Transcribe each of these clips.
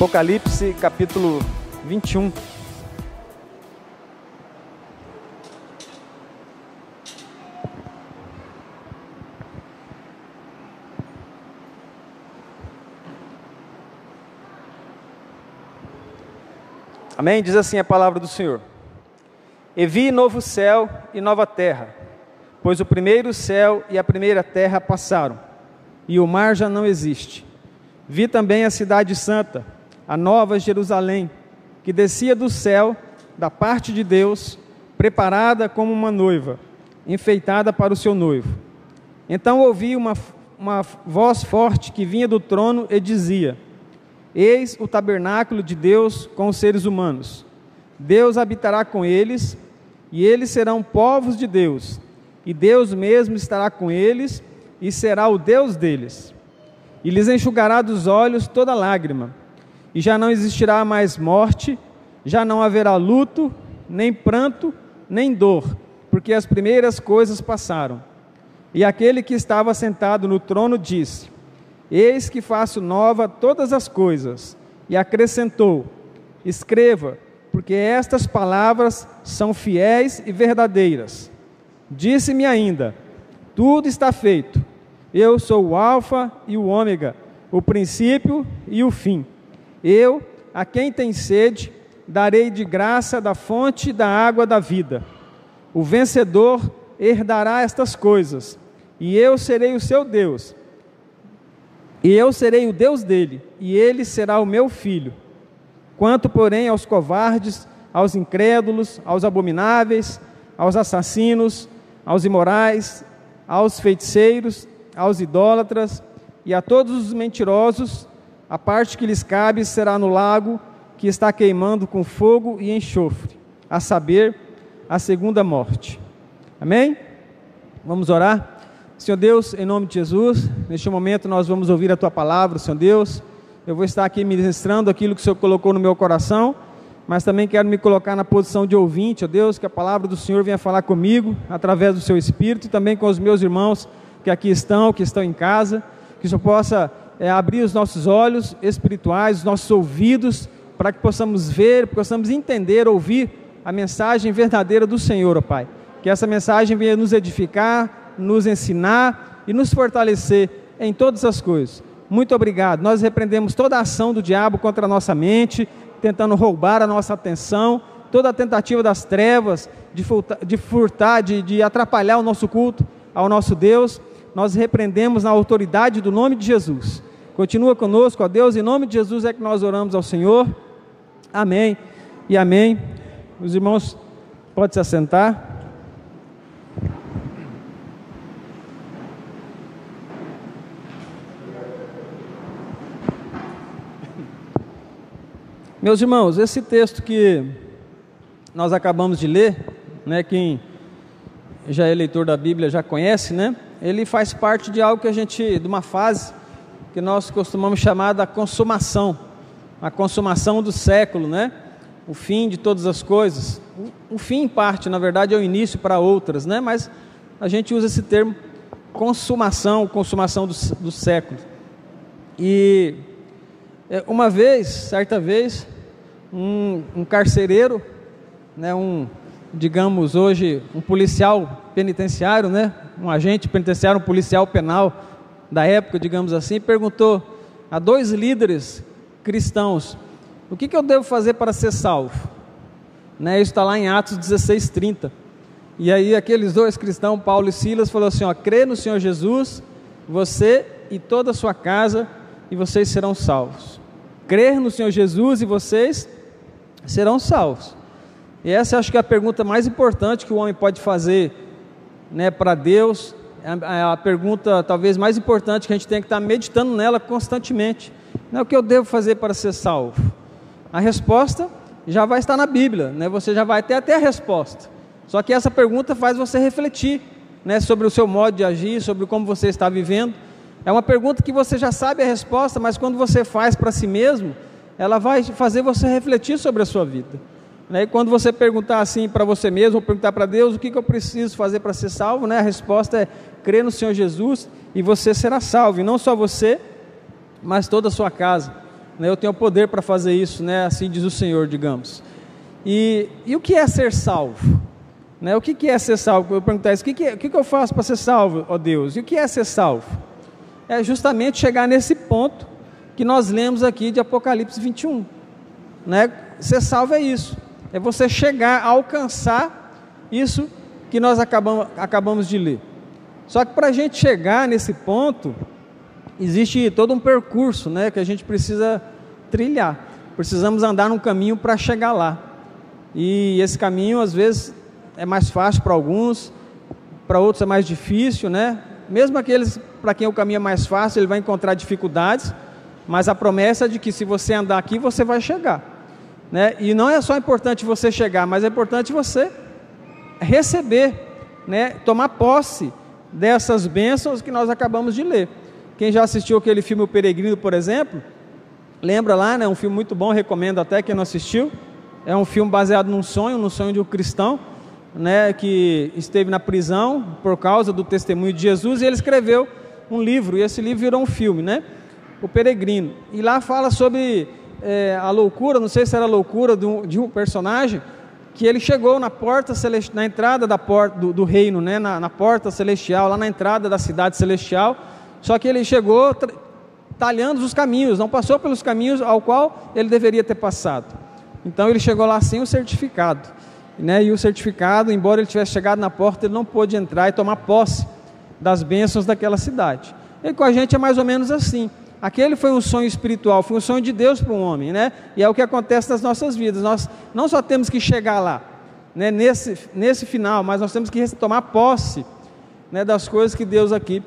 Apocalipse capítulo 21. Amém? Diz assim a palavra do Senhor: E vi novo céu e nova terra, pois o primeiro céu e a primeira terra passaram, e o mar já não existe. Vi também a cidade santa, a nova Jerusalém, que descia do céu, da parte de Deus, preparada como uma noiva, enfeitada para o seu noivo. Então ouvi uma voz forte que vinha do trono e dizia: Eis o tabernáculo de Deus com os seres humanos. Deus habitará com eles, e eles serão povos de Deus, e Deus mesmo estará com eles, e será o Deus deles. E lhes enxugará dos olhos toda lágrima, e já não existirá mais morte, já não haverá luto, nem pranto, nem dor, porque as primeiras coisas passaram. E aquele que estava sentado no trono disse: Eis que faço nova todas as coisas. E acrescentou: Escreva, porque estas palavras são fiéis e verdadeiras. Disse-me ainda: Tudo está feito. Eu sou o Alfa e o Ômega, o princípio e o fim. Eu, a quem tem sede, darei de graça da fonte da água da vida. O vencedor herdará estas coisas, e eu serei o seu Deus. E eu serei o Deus dele, e ele será o meu filho. Quanto, porém, aos covardes, aos incrédulos, aos abomináveis, aos assassinos, aos imorais, aos feiticeiros, aos idólatras e a todos os mentirosos, a parte que lhes cabe será no lago que está queimando com fogo e enxofre, a saber, a segunda morte. Amém? Vamos orar? Senhor Deus, em nome de Jesus, neste momento nós vamos ouvir a Tua palavra, Senhor Deus. Eu vou estar aqui ministrando aquilo que o Senhor colocou no meu coração, mas também quero me colocar na posição de ouvinte, ó Deus, que a palavra do Senhor venha falar comigo, através do Seu Espírito, e também com os meus irmãos que aqui estão, que estão em casa, que o Senhor possa abrir os nossos olhos espirituais, os nossos ouvidos, para que possamos ver, possamos entender, ouvir a mensagem verdadeira do Senhor, ó Pai. Que essa mensagem venha nos edificar, nos ensinar e nos fortalecer em todas as coisas. Muito obrigado. Nós repreendemos toda a ação do diabo contra a nossa mente, tentando roubar a nossa atenção, toda a tentativa das trevas de furtar, de atrapalhar o nosso culto ao nosso Deus. Nós repreendemos na autoridade do nome de Jesus. Continua conosco, ó Deus, em nome de Jesus é que nós oramos ao Senhor. Amém e amém. Os irmãos podem se assentar. Meus irmãos, esse texto que nós acabamos de ler, né, quem já é leitor da Bíblia já conhece, né? Ele faz parte de algo que de uma fase que nós costumamos chamar da consumação, a consumação do século, né? O fim de todas as coisas. O fim, em parte, na verdade, é o início para outras, né? Mas a gente usa esse termo consumação do século. E uma vez, certa vez, um carcereiro, né, digamos hoje, um policial penitenciário, né, um agente penitenciário, um policial penal da época, digamos assim, perguntou a dois líderes cristãos: o que eu devo fazer para ser salvo? Né, isso está lá em Atos 16:30. E aí aqueles dois cristãos, Paulo e Silas, falaram assim: crê no Senhor Jesus, você e toda a sua casa, e vocês serão salvos. Crer no Senhor Jesus e vocês serão salvos. E essa acho que é a pergunta mais importante que o homem pode fazer, né, para Deus. É a pergunta talvez mais importante que a gente tem que estar meditando nela constantemente. O que eu devo fazer para ser salvo? A resposta já vai estar na Bíblia, né? Você já vai ter até a resposta. Só que essa pergunta faz você refletir, né, sobre o seu modo de agir, sobre como você está vivendo. É uma pergunta que você já sabe a resposta, mas quando você faz para si mesmo, ela vai fazer você refletir sobre a sua vida. E quando você perguntar assim para você mesmo, ou perguntar para Deus, o que eu preciso fazer para ser salvo, né? A resposta é: crer no Senhor Jesus e você será salvo. E não só você, mas toda a sua casa. né? Eu tenho poder para fazer isso, né? Assim diz o Senhor, digamos. E o que é ser salvo? Né? O que é ser salvo? Eu perguntar isso, o que eu faço para ser salvo, ó Deus? E o que é ser salvo? É justamente chegar nesse ponto que nós lemos aqui de Apocalipse 21. Né? Ser salvo é isso, é você chegar a alcançar isso que nós acabamos de ler. Só que para a gente chegar nesse ponto, existe todo um percurso, né, que a gente precisa trilhar. Precisamos andar num caminho para chegar lá. E esse caminho, às vezes, é mais fácil para alguns, para outros é mais difícil, né? Mesmo aqueles para quem o caminho é mais fácil, ele vai encontrar dificuldades, mas a promessa é de que se você andar aqui, você vai chegar, né? E não é só importante você chegar, mas é importante você receber, né? Tomar posse dessas bênçãos que nós acabamos de ler. Quem já assistiu aquele filme O Peregrino, por exemplo, lembra lá, né? Um filme muito bom, recomendo até quem não assistiu. É um filme baseado num sonho de um cristão, né, que esteve na prisão por causa do testemunho de Jesus, e ele escreveu um livro, e esse livro virou um filme, né? O Peregrino. E lá fala sobre a loucura, não sei se era a loucura de um personagem, que ele chegou na porta celestial, na entrada da porta do reino, né, na porta celestial, lá na entrada da cidade celestial, só que ele chegou talhando os caminhos, não passou pelos caminhos ao qual ele deveria ter passado. Então ele chegou lá sem o certificado, né, e o certificado, embora ele tivesse chegado na porta, ele não pôde entrar e tomar posse das bênçãos daquela cidade. E com a gente é mais ou menos assim. Aquele foi um sonho espiritual, foi um sonho de Deus para um homem, né? E é o que acontece nas nossas vidas. Nós não só temos que chegar lá, né, nesse final, mas nós temos que tomar posse, né, das coisas que Deus aqui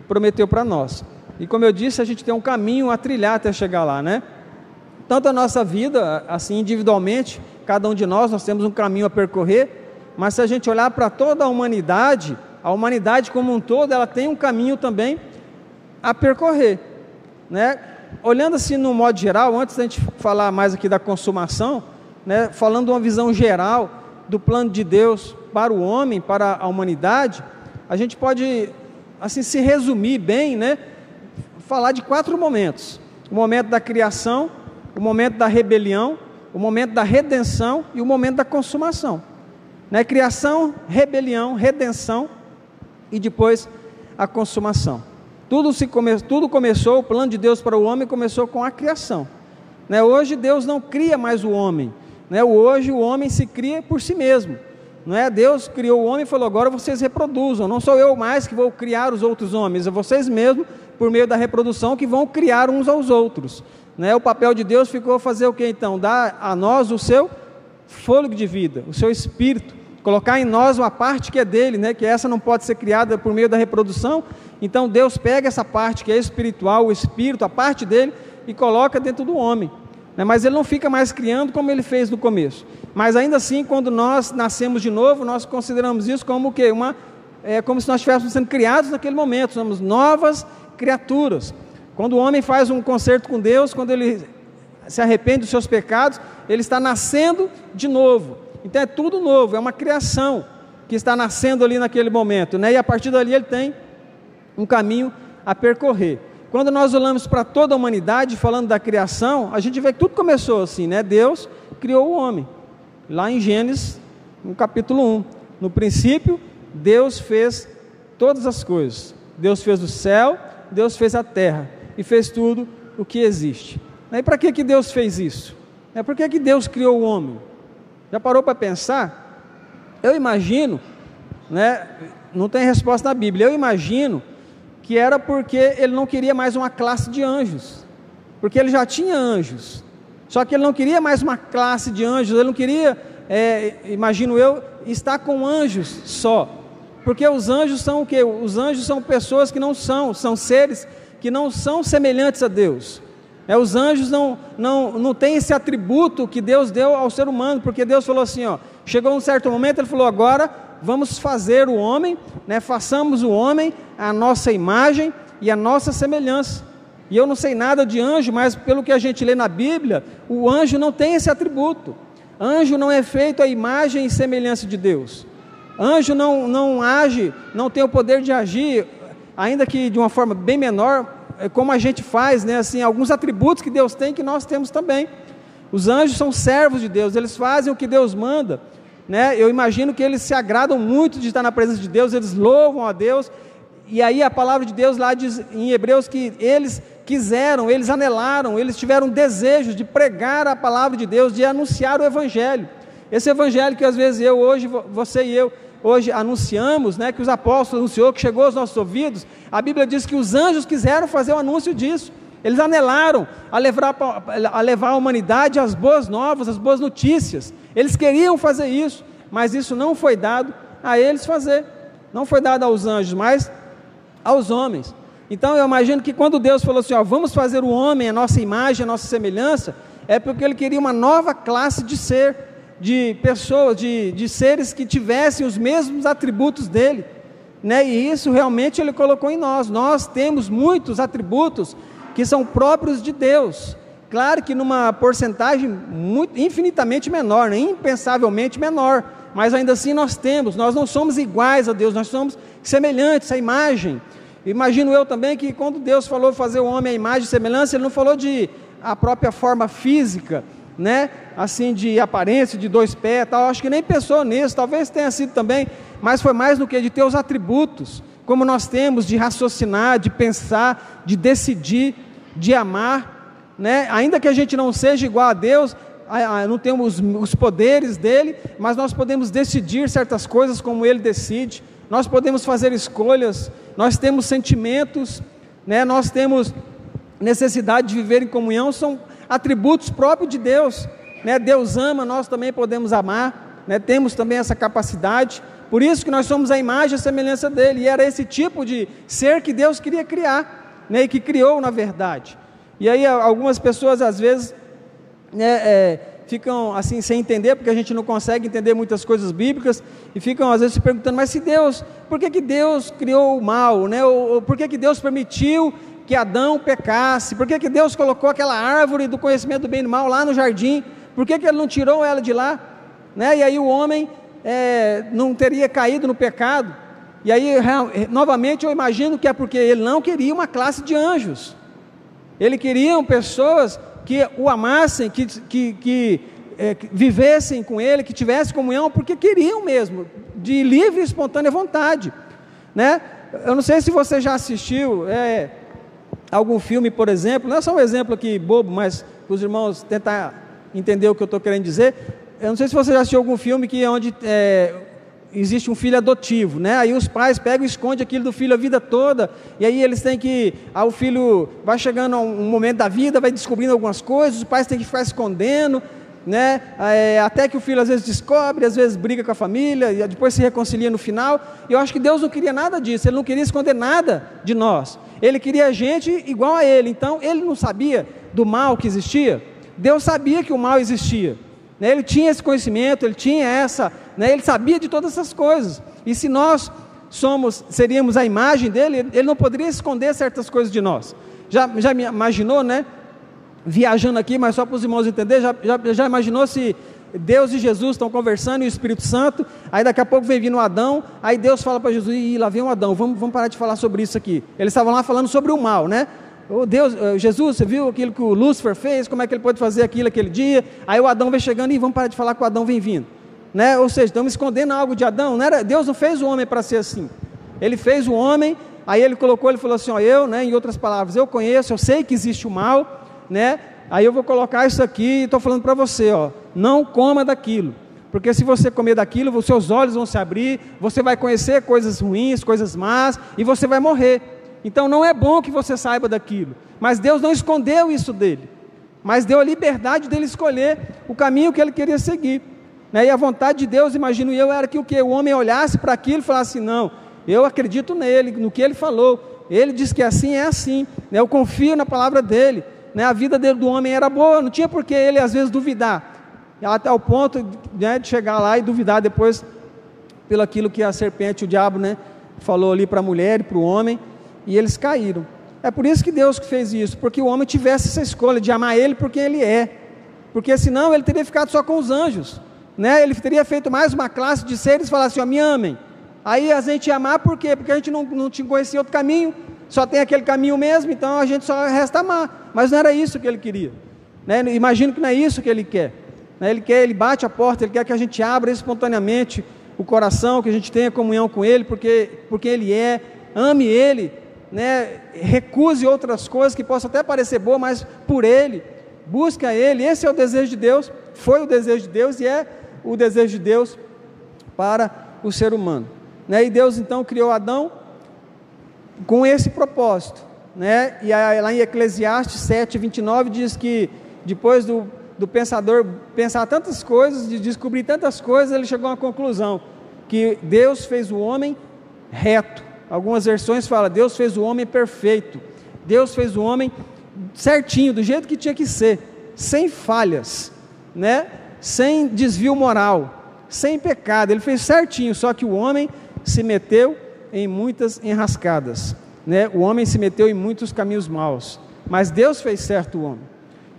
prometeu para nós. E como eu disse, a gente tem um caminho a trilhar até chegar lá, né? Tanto a nossa vida, assim, individualmente, cada um de nós temos um caminho a percorrer, mas se a gente olhar para toda a humanidade como um todo, ela tem um caminho também a percorrer, né? Olhando assim no modo geral, antes da gente falar mais aqui da consumação, né, falando de uma visão geral do plano de Deus para o homem, para a humanidade, a gente pode, assim, se resumir bem, né, falar de 4 momentos: o momento da criação, o momento da rebelião, o momento da redenção e o momento da consumação, né? Criação, rebelião, redenção e depois a consumação. Tudo começou, o plano de Deus para o homem começou com a criação, né? Hoje Deus não cria mais o homem, né? Hoje o homem se cria por si mesmo, não é? Deus criou o homem e falou: agora vocês reproduzam, não sou eu mais que vou criar os outros homens, é vocês mesmos, por meio da reprodução, que vão criar uns aos outros, né? O papel de Deus ficou fazer o que então? Dar a nós o seu fôlego de vida, o seu espírito, colocar em nós uma parte que é dele, né? Que essa não pode ser criada por meio da reprodução. Então Deus pega essa parte que é espiritual, o espírito, a parte dele, e coloca dentro do homem, né? Mas ele não fica mais criando como ele fez no começo. Mas ainda assim, quando nós nascemos de novo, nós consideramos isso como o quê? Como se nós estivéssemos sendo criados naquele momento, somos novas criaturas. Quando o homem faz um concerto com Deus, quando ele se arrepende dos seus pecados, ele está nascendo de novo. Então é tudo novo, é uma criação que está nascendo ali naquele momento, né? E a partir dali ele tem um caminho a percorrer. Quando nós olhamos para toda a humanidade, falando da criação, a gente vê que tudo começou assim, né? Deus criou o homem, lá em Gênesis, no capítulo 1. No princípio, Deus fez todas as coisas. Deus fez o céu, Deus fez a terra e fez tudo o que existe. E para que Deus fez isso? Por que Deus criou o homem? Já parou para pensar? Eu imagino, né, não tem resposta na Bíblia, eu imagino que era porque ele não queria mais uma classe de anjos, porque ele já tinha anjos, só que ele não queria mais uma classe de anjos, ele não queria, imagino eu, estar com anjos só, porque os anjos são o quê? Os anjos são pessoas que são seres que não são semelhantes a Deus. Os anjos não têm esse atributo que Deus deu ao ser humano, porque Deus falou assim, chegou um certo momento, ele falou: agora vamos fazer o homem, né, façamos o homem a nossa imagem e a nossa semelhança. E eu não sei nada de anjo, mas pelo que a gente lê na Bíblia, o anjo não tem esse atributo. Anjo não é feito à imagem e semelhança de Deus. Anjo não age, não tem o poder de agir, ainda que de uma forma bem menor, como a gente faz, né, assim, alguns atributos que Deus tem que nós temos também. Os anjos são servos de Deus, eles fazem o que Deus manda, né? Eu imagino que eles se agradam muito de estar na presença de Deus, eles louvam a Deus, e aí a palavra de Deus lá diz em Hebreus que eles quiseram, eles anelaram, eles tiveram desejo de pregar a palavra de Deus, de anunciar o Evangelho. Esse Evangelho que às vezes eu hoje, você e eu, hoje anunciamos, né, que os apóstolos anunciou, que chegou aos nossos ouvidos, a Bíblia diz que os anjos quiseram fazer o anúncio disso, eles anelaram a levar a humanidade às boas novas, às boas notícias, eles queriam fazer isso, mas isso não foi dado a eles fazer, não foi dado aos anjos, mas aos homens. Então eu imagino que quando Deus falou assim, ó, vamos fazer o homem a nossa imagem, a nossa semelhança, é porque Ele queria uma nova classe de ser, de pessoas, de seres que tivessem os mesmos atributos dele, né? E isso realmente Ele colocou em nós. Nós temos muitos atributos que são próprios de Deus, claro que numa porcentagem infinitamente menor, né? Impensavelmente menor, mas ainda assim nós temos, nós não somos iguais a Deus, nós somos semelhantes à imagem. Imagino eu também que quando Deus falou fazer o homem à imagem e semelhança, Ele não falou de a própria forma física, né, assim de aparência, de 2 pés, tal, acho que nem pensou nisso, talvez tenha sido também, mas foi mais do que de ter os atributos, como nós temos de raciocinar, de pensar, de decidir, de amar, né, ainda que a gente não seja igual a Deus, não temos os poderes dele, mas nós podemos decidir certas coisas como Ele decide, nós podemos fazer escolhas, nós temos sentimentos, né, nós temos necessidade de viver em comunhão, são atributos próprios de Deus, né? Deus ama, nós também podemos amar, né? Temos também essa capacidade, por isso que nós somos a imagem e a semelhança dele, e era esse tipo de ser que Deus queria criar, né? E que criou na verdade. E aí algumas pessoas às vezes, né, ficam assim sem entender, porque a gente não consegue entender muitas coisas bíblicas, e ficam às vezes se perguntando, mas se Deus, por que Deus criou o mal, né? Ou por que Deus permitiu que Adão pecasse, por que Deus colocou aquela árvore do conhecimento do bem e do mal lá no jardim, por que Ele não tirou ela de lá, né? E aí o homem não teria caído no pecado, e aí novamente eu imagino que é porque Ele não queria uma classe de anjos, Ele queria pessoas que o amassem, que vivessem com Ele, que tivessem comunhão, porque queriam mesmo, de livre e espontânea vontade, né? Eu não sei se você já assistiu algum filme, por exemplo, não é só um exemplo aqui bobo, mas para os irmãos tentar entender o que eu estou querendo dizer. Eu não sei se você já assistiu algum filme onde existe um filho adotivo, né? Aí os pais pegam e escondem aquilo do filho a vida toda, e aí eles têm que, o filho vai chegando a um momento da vida, vai descobrindo algumas coisas, os pais têm que ficar escondendo, né? Até que o filho às vezes descobre, às vezes briga com a família, e depois se reconcilia no final. E eu acho que Deus não queria nada disso, Ele não queria esconder nada de nós, Ele queria gente igual a Ele. Então Ele não sabia do mal que existia, Deus sabia que o mal existia, né? Ele tinha esse conhecimento, Ele tinha né? Ele sabia de todas essas coisas, e se nós seríamos a imagem dEle, Ele não poderia esconder certas coisas de nós. Já me imaginou, né? Viajando aqui, mas só para os irmãos entenderem, já imaginou se Deus e Jesus estão conversando e o Espírito Santo, aí daqui a pouco vem vindo o Adão, aí Deus fala para Jesus, lá vem o Adão, vamos parar de falar sobre isso aqui. Eles estavam lá falando sobre o mal, né? Jesus, você viu aquilo que o Lúcifer fez, como é que ele pôde fazer aquilo aquele dia? Aí o Adão vem chegando, e vamos parar de falar que o Adão vem vindo, né? Ou seja, estamos escondendo algo de Adão, não era, Deus não fez o homem para ser assim, Ele fez o homem, aí Ele falou assim, ó, né, em outras palavras, eu conheço, eu sei que existe o mal, né? Aí eu vou colocar isso aqui e estou falando para você, ó, não coma daquilo, porque se você comer daquilo, os seus olhos vão se abrir, você vai conhecer coisas ruins, coisas más, e você vai morrer. Então não é bom que você saiba daquilo, mas Deus não escondeu isso dele, mas deu a liberdade dele escolher o caminho que ele queria seguir, né? E a vontade de Deus, imagino eu, era que o homem olhasse para aquilo e falasse, não, eu acredito nele, no que ele falou, ele diz que assim é assim, né? Eu confio na palavra dele, né? A vida do homem era boa, não tinha por que ele às vezes duvidar, até o ponto, né, de chegar lá e duvidar depois pelo aquilo que a serpente, o diabo, né, falou ali para a mulher e para o homem, e eles caíram. É por isso que Deus fez isso, porque o homem tivesse essa escolha de amar Ele porque Ele é, porque senão ele teria ficado só com os anjos, né? Ele teria feito mais uma classe de seres e falasse assim, ó, me amem. Aí a gente ia amar por quê? Porque a gente não tinha conhecido outro caminho, só tem aquele caminho mesmo, então a gente só resta amar. Mas não era isso que ele queria, né? Imagino que não é isso que ele quer, né? Ele bate a porta, ele quer que a gente abra espontaneamente o coração, que a gente tenha comunhão com ele, porque ele é, ame ele, né? Recuse outras coisas que possam até parecer boas, mas por ele, busca ele. Esse é o desejo de Deus, foi o desejo de Deus e é o desejo de Deus para o ser humano, né? E Deus então criou Adão com esse propósito, né? E lá em Eclesiastes 7:29 diz que depois do pensador pensar tantas coisas, de descobrir tantas coisas, ele chegou a uma conclusão, que Deus fez o homem reto. Algumas versões falam, Deus fez o homem perfeito, Deus fez o homem certinho, do jeito que tinha que ser, sem falhas, né? Sem desvio moral, sem pecado, ele fez certinho, só que o homem se meteu em muitas enrascadas, né? O homem se meteu em muitos caminhos maus, mas Deus fez certo o homem,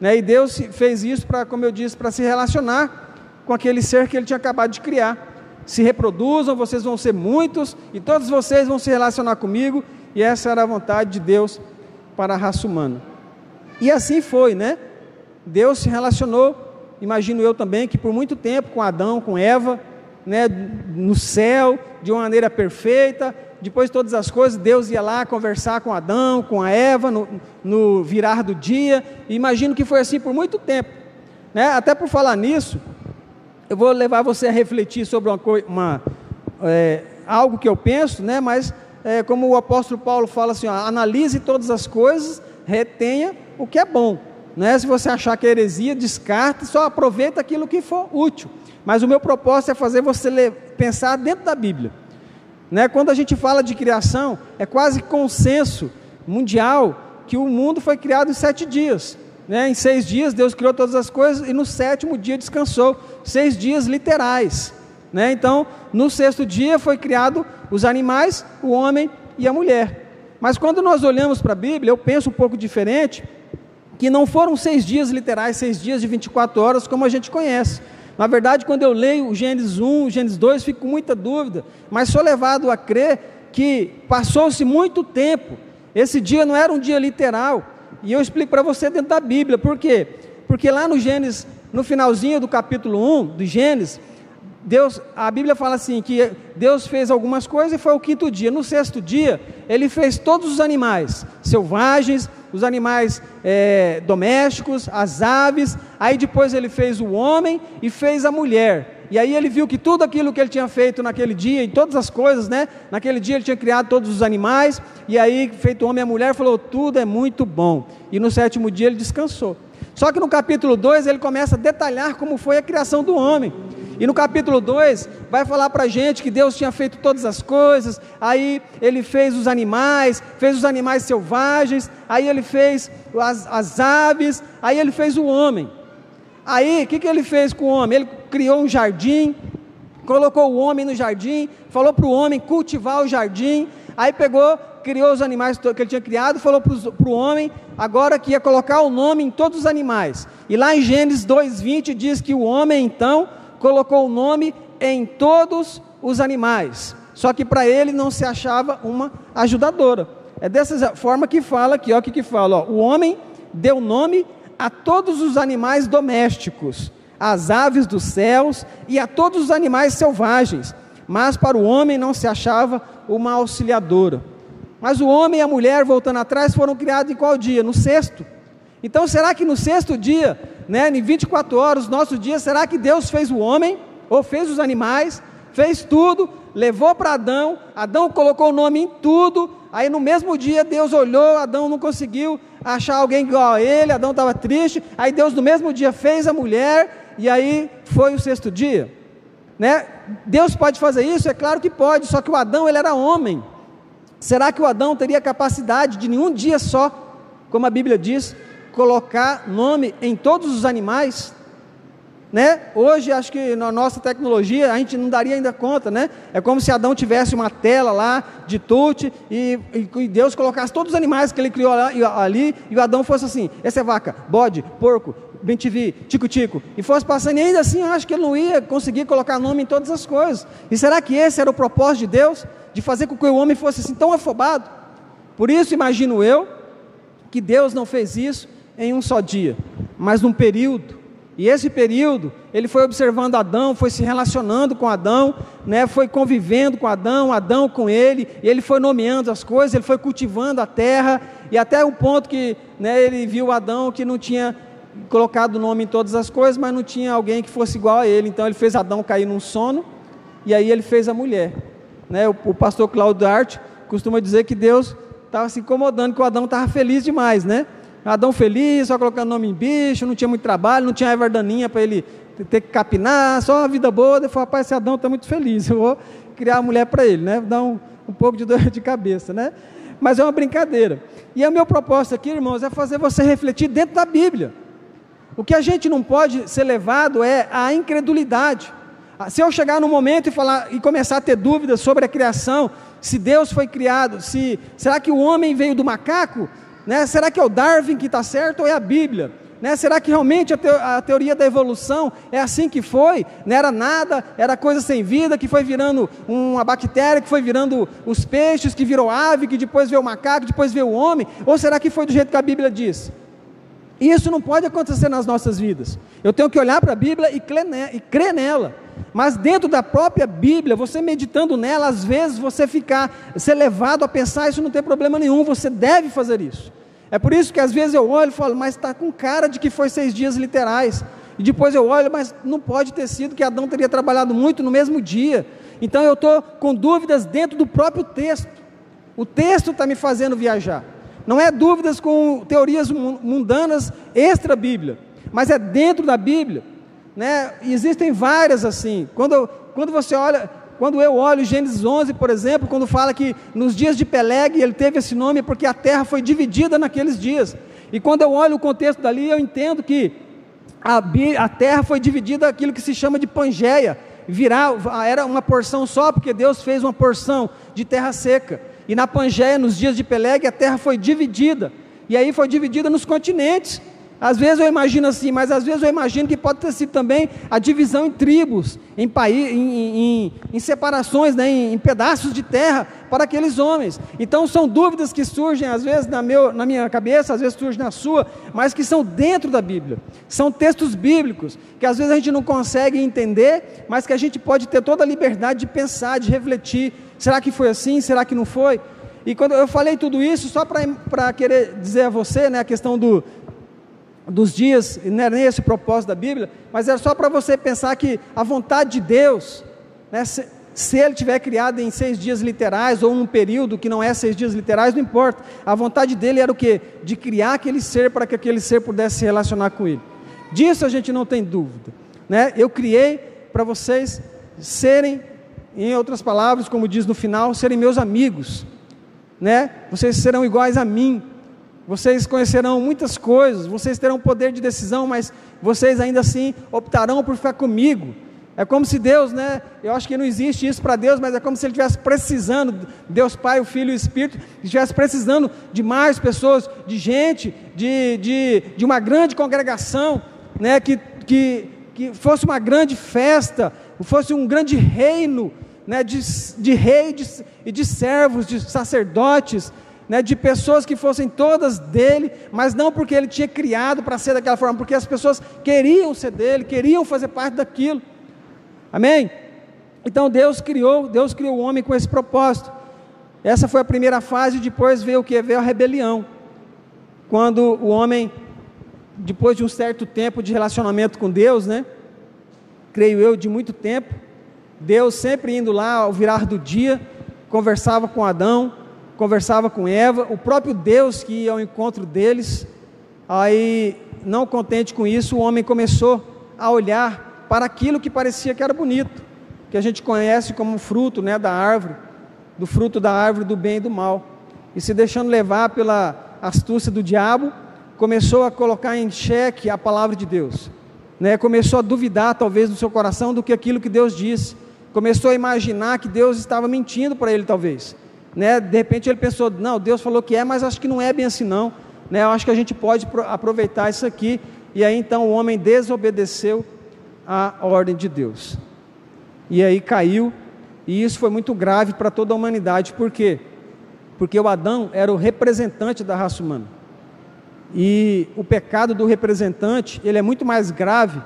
né? E Deus fez isso para, como eu disse, para se relacionar com aquele ser que ele tinha acabado de criar. Se reproduzam, vocês vão ser muitos, e todos vocês vão se relacionar comigo, e essa era a vontade de Deus para a raça humana. E assim foi, né? Deus se relacionou, imagino eu também, que por muito tempo com Adão, com Eva, né, no céu, de uma maneira perfeita. Depois de todas as coisas, Deus ia lá conversar com Adão, com a Eva, no virar do dia, e imagino que foi assim por muito tempo, né? Até por falar nisso, eu vou levar você a refletir sobre algo que eu penso, né? Mas como o apóstolo Paulo fala assim, ó, analise todas as coisas, retenha o que é bom, né? Se você achar que é heresia, descarta, só aproveita aquilo que for útil. Mas o meu propósito é fazer você pensar dentro da Bíblia, né? Quando a gente fala de criação, é quase consenso mundial que o mundo foi criado em 7 dias, né? Em 6 dias Deus criou todas as coisas e no 7º dia descansou. 6 dias literais, né? Então no 6º dia foi criado os animais, o homem e a mulher. Mas quando nós olhamos para a Bíblia, eu penso um pouco diferente, que não foram 6 dias literais, 6 dias de 24 horas como a gente conhece. Na verdade, quando eu leio o Gênesis 1, o Gênesis 2, fico com muita dúvida, mas sou levado a crer que passou-se muito tempo. Esse dia não era um dia literal, e eu explico para você dentro da Bíblia. Por quê? Porque lá no Gênesis, no finalzinho do capítulo 1 do Gênesis, a Bíblia fala assim, que Deus fez algumas coisas e foi o 5º dia. No 6º dia, Ele fez todos os animais selvagens, os animais domésticos, as aves. Aí depois Ele fez o homem e fez a mulher. E aí Ele viu que tudo aquilo que Ele tinha feito naquele dia, e todas as coisas, né? Naquele dia Ele tinha criado todos os animais, e aí feito o homem e a mulher, falou, tudo é muito bom. E no 7º dia Ele descansou. Só que no capítulo 2 Ele começa a detalhar como foi a criação do homem. E no capítulo 2 vai falar para a gente que Deus tinha feito todas as coisas, aí Ele fez os animais selvagens, aí Ele fez as aves, aí Ele fez o homem. Aí o que Ele fez com o homem? Ele criou um jardim, colocou o homem no jardim, falou para o homem cultivar o jardim, aí criou os animais que Ele tinha criado, falou para o homem agora que ia colocar o nome em todos os animais. E lá em Gênesis 2:20 diz que o homem então colocou o nome em todos os animais, só que para ele não se achava uma ajudadora. É dessa forma que fala aqui, ó, que fala, ó, o homem deu nome a todos os animais domésticos, às aves dos céus e a todos os animais selvagens, mas para o homem não se achava uma auxiliadora. Mas o homem e a mulher, voltando atrás, foram criados em qual dia? No 6º. Então será que no 6º dia, né, em 24 horas, nosso dia, será que Deus fez o homem, ou fez os animais, fez tudo, levou para Adão, Adão colocou o nome em tudo, aí no mesmo dia Deus olhou, Adão não conseguiu achar alguém igual a ele, Adão estava triste, aí Deus no mesmo dia fez a mulher, e aí foi o 6º dia, né? Deus pode fazer isso? É claro que pode, só que o Adão ele era homem. Será que o Adão teria capacidade de nenhum dia só, como a Bíblia diz, colocar nome em todos os animais, né? Hoje acho que na nossa tecnologia a gente não daria ainda conta, né? É como se Adão tivesse uma tela lá de touch e Deus colocasse todos os animais que Ele criou ali e o Adão fosse assim, essa é vaca, bode, porco, bem-te-vi, tico-tico, e fosse passando, e ainda assim eu acho que ele não ia conseguir colocar nome em todas as coisas. E será que esse era o propósito de Deus? De fazer com que o homem fosse assim tão afobado? Por isso, imagino eu, que Deus não fez isso em um só dia, mas num período. E esse período, ele foi observando Adão, foi se relacionando com Adão, né, foi convivendo com Adão, Adão com ele, e ele foi nomeando as coisas, ele foi cultivando a terra, e até o ponto que, né, ele viu Adão que não tinha colocado nome em todas as coisas, mas não tinha alguém que fosse igual a ele. Então ele fez Adão cair num sono, e aí ele fez a mulher, né? O pastor Cláudio Duarte costuma dizer que Deus estava se incomodando, que o Adão estava feliz demais, né? Adão feliz, só colocando nome em bicho, não tinha muito trabalho, não tinha erva daninha para ele ter que capinar, só uma vida boa. Ele falou: rapaz, esse Adão está muito feliz, eu vou criar a mulher para ele, né? Dar um pouco de dor de cabeça, né? Mas é uma brincadeira. E o meu propósito aqui, irmãos, é fazer você refletir dentro da Bíblia. O que a gente não pode ser levado é a incredulidade. Se eu chegar num momento e começar a ter dúvidas sobre a criação, se Deus foi criado, será que o homem veio do macaco? Né? Será que é o Darwin que está certo ou é a Bíblia? Né? Será que realmente a teoria da evolução é assim que foi? Não era nada, era coisa sem vida, que foi virando uma bactéria, que foi virando os peixes, que virou ave, que depois veio o macaco, depois veio o homem? Ou será que foi do jeito que a Bíblia diz? E isso não pode acontecer nas nossas vidas. Eu tenho que olhar para a Bíblia e crer nela. Mas dentro da própria Bíblia, você meditando nela, às vezes você ser levado a pensar: isso não tem problema nenhum, você deve fazer isso. É por isso que às vezes eu olho e falo: mas está com cara de que foi 6 dias literais. E depois eu olho: mas não pode ter sido, que Adão teria trabalhado muito no mesmo dia. Então eu estou com dúvidas dentro do próprio texto. O texto está me fazendo viajar. Não é dúvidas com teorias mundanas extra-Bíblia, mas é dentro da Bíblia, né? E existem várias assim. Quando eu olho Gênesis 11, por exemplo, quando fala que nos dias de Peleg, ele teve esse nome porque a terra foi dividida naqueles dias. E quando eu olho o contexto dali, eu entendo que a terra foi dividida, aquilo que se chama de Pangeia, era uma porção só, porque Deus fez uma porção de terra seca. E na Pangeia, nos dias de Peleg, a terra foi dividida, e aí foi dividida nos continentes. Às vezes eu imagino assim, mas às vezes eu imagino que pode ter sido também a divisão em tribos, em separações, né, em pedaços de terra para aqueles homens. Então são dúvidas que surgem às vezes na minha cabeça, às vezes surgem na sua, mas que são dentro da Bíblia. São textos bíblicos, que às vezes a gente não consegue entender, mas que a gente pode ter toda a liberdade de pensar, de refletir. Será que foi assim? Será que não foi? E quando eu falei tudo isso, só para querer dizer a você, né, a questão dos dias, não era nem esse o propósito da Bíblia, mas era só para você pensar que a vontade de Deus, né, se Ele tiver criado em 6 dias literais, ou num período que não é 6 dias literais, não importa. A vontade dEle era o quê? De criar aquele ser, para que aquele ser pudesse se relacionar com Ele. Disso a gente não tem dúvida, né? Eu criei para vocês serem, em outras palavras, como diz no final, serem meus amigos, né? Vocês serão iguais a mim. Vocês conhecerão muitas coisas, vocês terão poder de decisão, mas vocês ainda assim optarão por ficar comigo. É como se Deus, né, eu acho que não existe isso para Deus, mas é como se Ele estivesse precisando, Deus Pai, o Filho e o Espírito, estivesse precisando de mais pessoas, de gente, de uma grande congregação, né, que fosse uma grande festa, fosse um grande reino, né, de reis e de servos, de sacerdotes, né, de pessoas que fossem todas dele, mas não porque ele tinha criado para ser daquela forma, porque as pessoas queriam ser dele, queriam fazer parte daquilo. Amém? Então Deus criou o homem com esse propósito. Essa foi a primeira fase. Depois veio o que? Veio a rebelião, quando o homem, depois de um certo tempo de relacionamento com Deus, né, creio eu, de muito tempo, Deus sempre indo lá ao virar do dia, conversava com Adão, conversava com Eva, o próprio Deus que ia ao encontro deles. Aí, não contente com isso, o homem começou a olhar para aquilo que parecia que era bonito, que a gente conhece como fruto, né, do fruto da árvore do bem e do mal, e se deixando levar pela astúcia do diabo, começou a colocar em xeque a palavra de Deus, né? Começou a duvidar talvez no seu coração do que aquilo que Deus disse, começou a imaginar que Deus estava mentindo para ele talvez, né? De repente ele pensou: não, Deus falou que é, mas acho que não é bem assim não, né? Eu acho que a gente pode aproveitar isso aqui. E aí então o homem desobedeceu a ordem de Deus, e aí caiu, e isso foi muito grave para toda a humanidade. Por quê? porque o Adão era o representante da raça humana. E o pecado do representante, ele é muito mais grave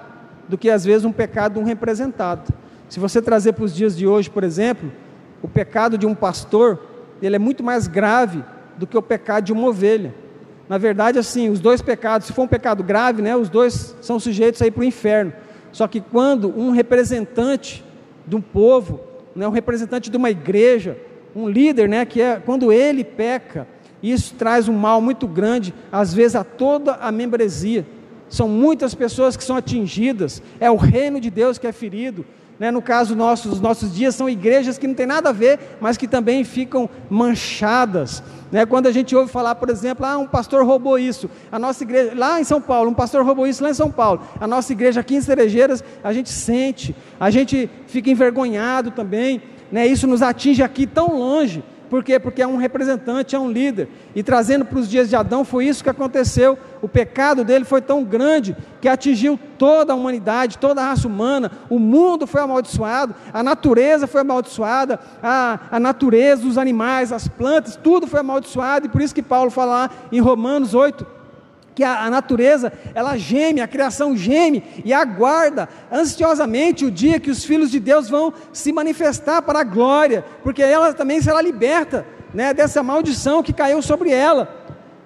do que às vezes um pecado de um representado. Se você trazer para os dias de hoje, por exemplo, o pecado de um pastor, ele é muito mais grave do que o pecado de uma ovelha. Na verdade, assim, os dois pecados, se for um pecado grave, né, os dois são sujeitos a ir para o inferno. Só que quando um representante de um povo, né, um representante de uma igreja, um líder, né, quando ele peca, isso traz um mal muito grande, às vezes a toda a membresia. São muitas pessoas que são atingidas, é o reino de Deus que é ferido, né? No caso os nossos dias são igrejas que não tem nada a ver, mas que também ficam manchadas, né? Quando a gente ouve falar, por exemplo, um pastor roubou isso, a nossa igreja, lá em São Paulo, um pastor roubou isso lá em São Paulo, a nossa igreja aqui em Cerejeiras, a gente sente, a gente fica envergonhado também, né? Isso nos atinge aqui tão longe. Por quê? Porque é um representante, é um líder, e trazendo para os dias de Adão, foi isso que aconteceu. O pecado dele foi tão grande, que atingiu toda a humanidade, toda a raça humana, o mundo foi amaldiçoado, a natureza foi amaldiçoada, a natureza, os animais, as plantas, tudo foi amaldiçoado, e por isso que Paulo fala lá em Romanos 8, que a natureza, ela geme, a criação geme, e aguarda ansiosamente o dia que os filhos de Deus vão se manifestar para a glória, porque ela também será liberta, né, dessa maldição que caiu sobre ela,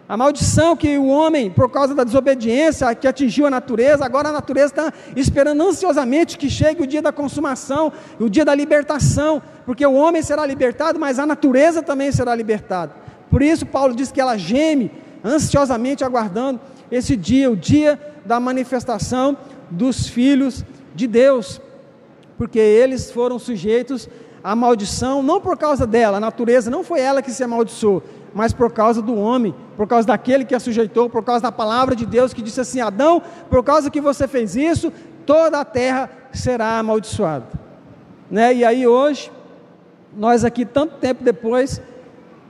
a maldição que o homem, por causa da desobediência, que atingiu a natureza, agora a natureza está esperando ansiosamente que chegue o dia da consumação, o dia da libertação, porque o homem será libertado, mas a natureza também será libertada. Por isso Paulo diz que ela geme, ansiosamente aguardando esse dia, o dia da manifestação dos filhos de Deus, porque eles foram sujeitos à maldição, não por causa dela, a natureza não foi ela que se amaldiçoou, mas por causa do homem, por causa daquele que a sujeitou, por causa da palavra de Deus que disse assim: Adão, por causa que você fez isso, toda a terra será amaldiçoada, né? E aí hoje, nós aqui tanto tempo depois,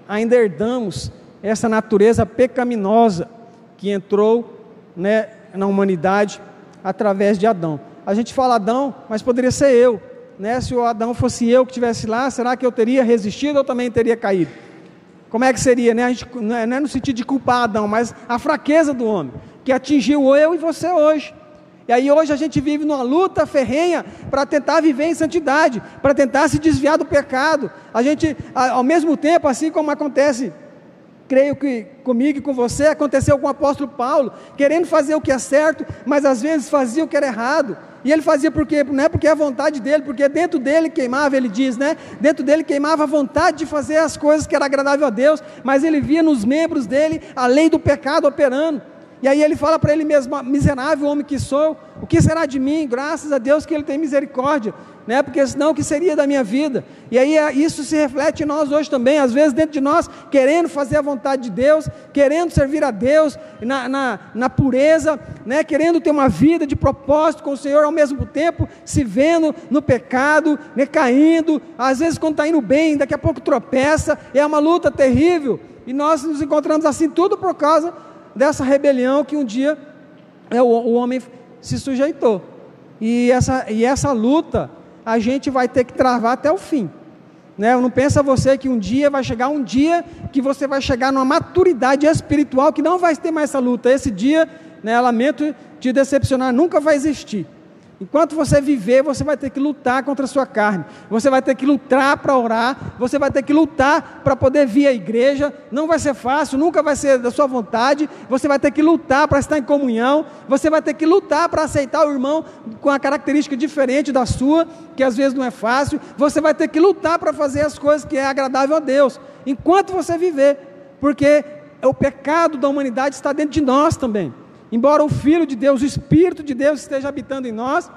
ainda herdamos essa natureza pecaminosa que entrou, né, na humanidade através de Adão. A gente fala Adão, mas poderia ser eu, né? Se o Adão fosse eu que estivesse lá, será que eu teria resistido ou também teria caído? Como é que seria, né? A gente, não é no sentido de culpar Adão, mas a fraqueza do homem, que atingiu eu e você hoje. E aí hoje a gente vive numa luta ferrenha para tentar viver em santidade, para tentar se desviar do pecado. A gente, ao mesmo tempo, assim como acontece, creio que comigo e com você, aconteceu com o apóstolo Paulo, querendo fazer o que é certo, mas às vezes fazia o que era errado, e ele fazia porque, não é porque é a vontade dele, porque dentro dele queimava, ele diz, né, dentro dele queimava a vontade de fazer as coisas que era agradável a Deus, mas ele via nos membros dele a lei do pecado operando, e aí ele fala para ele mesmo: miserável homem que sou, o que será de mim? Graças a Deus que ele tem misericórdia, né? Porque senão o que seria da minha vida? E aí isso se reflete em nós hoje também, às vezes dentro de nós, querendo fazer a vontade de Deus, querendo servir a Deus na pureza, né? Querendo ter uma vida de propósito com o Senhor, ao mesmo tempo se vendo no pecado, né? Caindo, às vezes quando está indo bem, daqui a pouco tropeça, é uma luta terrível, e nós nos encontramos assim, tudo por causa dessa rebelião que um dia o homem se sujeitou, e essa luta a gente vai ter que travar até o fim, né? Não pensa você que um dia vai chegar um dia que você vai chegar numa maturidade espiritual que não vai ter mais essa luta. Esse dia, né, lamento te decepcionar, nunca vai existir. Enquanto você viver, você vai ter que lutar contra a sua carne, você vai ter que lutar para orar, você vai ter que lutar para poder vir à igreja, não vai ser fácil, nunca vai ser da sua vontade, você vai ter que lutar para estar em comunhão, você vai ter que lutar para aceitar o irmão com a característica diferente da sua, que às vezes não é fácil, você vai ter que lutar para fazer as coisas que é agradável a Deus, enquanto você viver, porque o pecado da humanidade está dentro de nós também. Embora o Filho de Deus, o Espírito de Deus esteja habitando em nós,